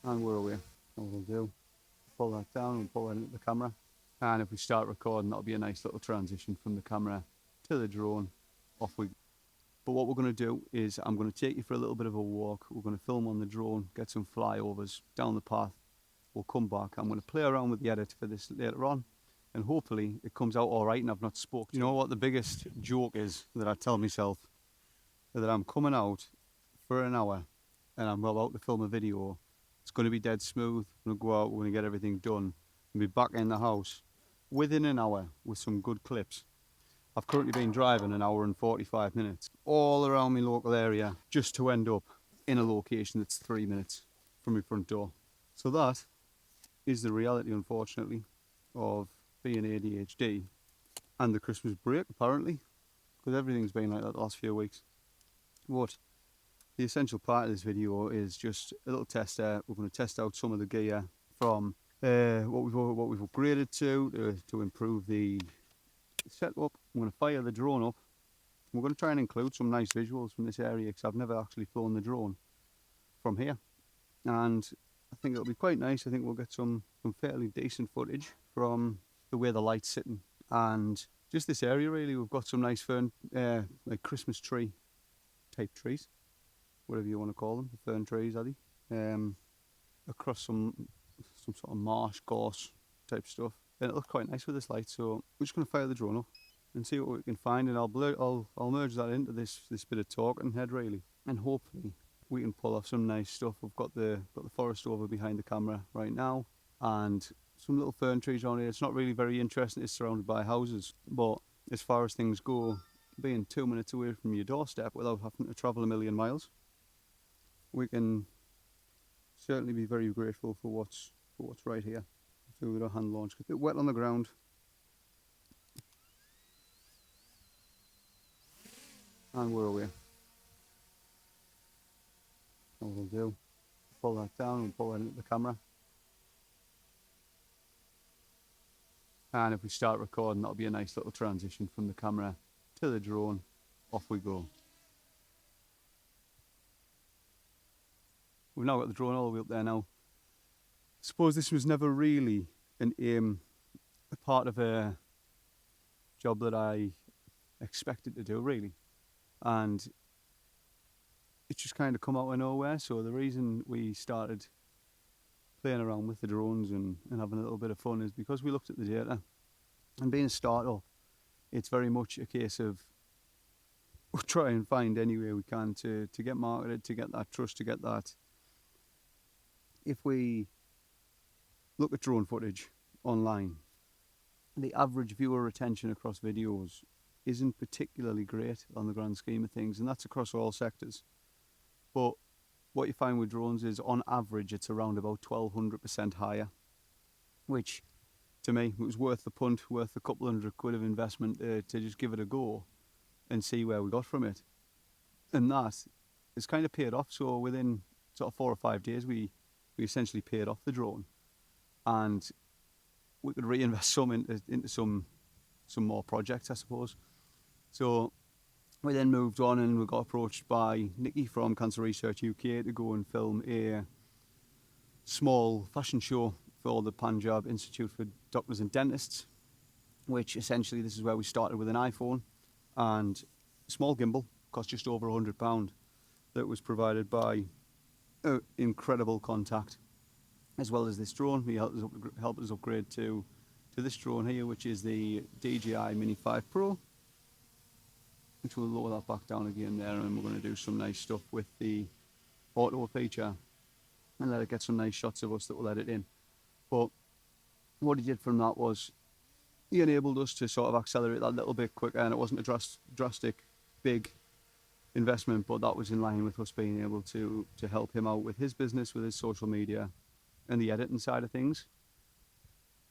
and we're away. What we'll do, pull that down and pull that into the camera, and if we start recording, that'll be a nice little transition from the camera to the drone. Off we go. But what we're going to do is I'm going to take you for a little bit of a walk. We're going to film on the drone, get some flyovers down the path. We'll come back. I'm going to play around with the edit for this later on, and hopefully it comes out all right and I've not spoke. You know what the biggest joke is that I tell myself? That I'm coming out for an hour and I'm about to film a video. It's going to be dead smooth. I'm going to go out, we're going to get everything done and be back in the house within an hour with some good clips. I've currently been driving an hour and 45 minutes all around my local area just to end up in a location that's 3 minutes from my front door. So that is the reality, unfortunately, of being ADHD and the Christmas break, apparently, because everything's been like that the last few weeks. But the essential part of this video is just a little tester. We're going to test out some of the gear from what we've upgraded to improve the setup. I'm going to fire the drone up. We're going to try and include some nice visuals from this area because I've never actually flown the drone from here, and I think it'll be quite nice. I think we'll get some fairly decent footage from the way the light's sitting and just this area. Really, we've got some nice fern, like Christmas tree type trees, whatever you want to call them, the fern trees, are they? Across some sort of marsh, gorse type stuff, and it looks quite nice with this light. So we're just going to fire the drone up and see what we can find, and I'll merge that into this bit of talking head really, and hopefully we can pull off some nice stuff. We've got the forest over behind the camera right now, and some little fern trees around here. It's not really very interesting. It's surrounded by houses, but as far as things go, being 2 minutes away from your doorstep without having to travel a million miles, we can certainly be very grateful for what's right here. So with our hand launch, a bit wet on the ground. And we're away. What we'll do, pull that down and pull that into the camera. And if we start recording, that'll be a nice little transition from the camera to the drone. Off we go. We've now got the drone all the way up there now. I suppose this was never really an aim, a part of a job that I expected to do really, and it's just kind of come out of nowhere. So the reason we started playing around with the drones and having a little bit of fun is because we looked at the data, and being a startup, it's very much a case of we'll try and find any way we can to get marketed, to get that trust, to get that. If we look at drone footage online, the average viewer retention across videos isn't particularly great on the grand scheme of things, and that's across all sectors. But what you find with drones is, on average, it's around about 1200% higher, which to me, it was worth the punt, worth a couple £100 of investment to just give it a go and see where we got from it. And that has kind of paid off. So within sort of 4 or 5 days, we essentially paid off the drone, and we could reinvest some into some more projects, I suppose. So we then moved on, and we got approached by Nikki from Cancer Research UK to go and film a small fashion show for the Punjab Institute for Doctors and Dentists, which essentially, this is where we started with an iPhone and a small gimbal, cost just over £100, that was provided by an incredible contact, as well as this drone. He helped us upgrade to this drone here, which is the DJI Mini 5 Pro, which we'll lower that back down again there, and we're going to do some nice stuff with the auto feature and let it get some nice shots of us that we'll edit in. But what he did from that was he enabled us to sort of accelerate that a little bit quicker, and it wasn't a drastic big investment, but that was in line with us being able to help him out with his business, with his social media and the editing side of things.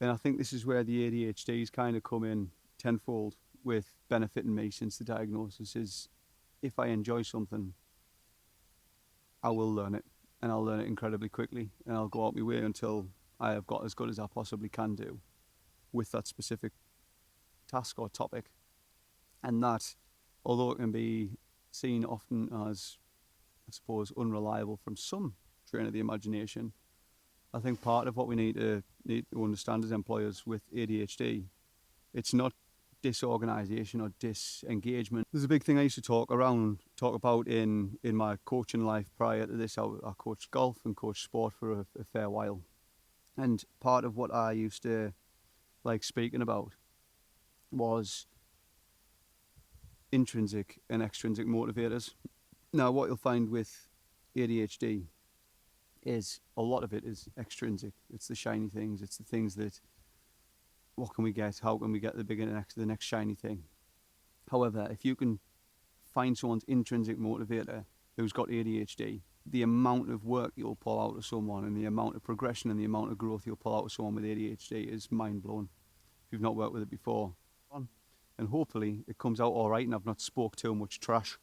And I think this is where the ADHDs kind of come in tenfold with benefiting me since the diagnosis. Is if I enjoy something, I will learn it, and I'll learn it incredibly quickly, and I'll go out my way until I have got as good as I possibly can do with that specific task or topic. And that, although it can be seen often as, I suppose, unreliable from some train of the imagination, I think part of what we need to understand as employers with ADHD, it's not disorganisation or disengagement. There's a big thing I used to talk about in my coaching life prior to this. I coached golf and coached sport for a fair while. And part of what I used to like speaking about was intrinsic and extrinsic motivators. Now, what you'll find with ADHD is a lot of it is extrinsic. It's the shiny things. It's the things that, what can we get? How can we get the next shiny thing? However, if you can find someone's intrinsic motivator who's got ADHD, the amount of work you'll pull out of someone and the amount of progression and the amount of growth you'll pull out of someone with ADHD is mind-blowing if you've not worked with it before. And hopefully it comes out all right and I've not spoke too much trash.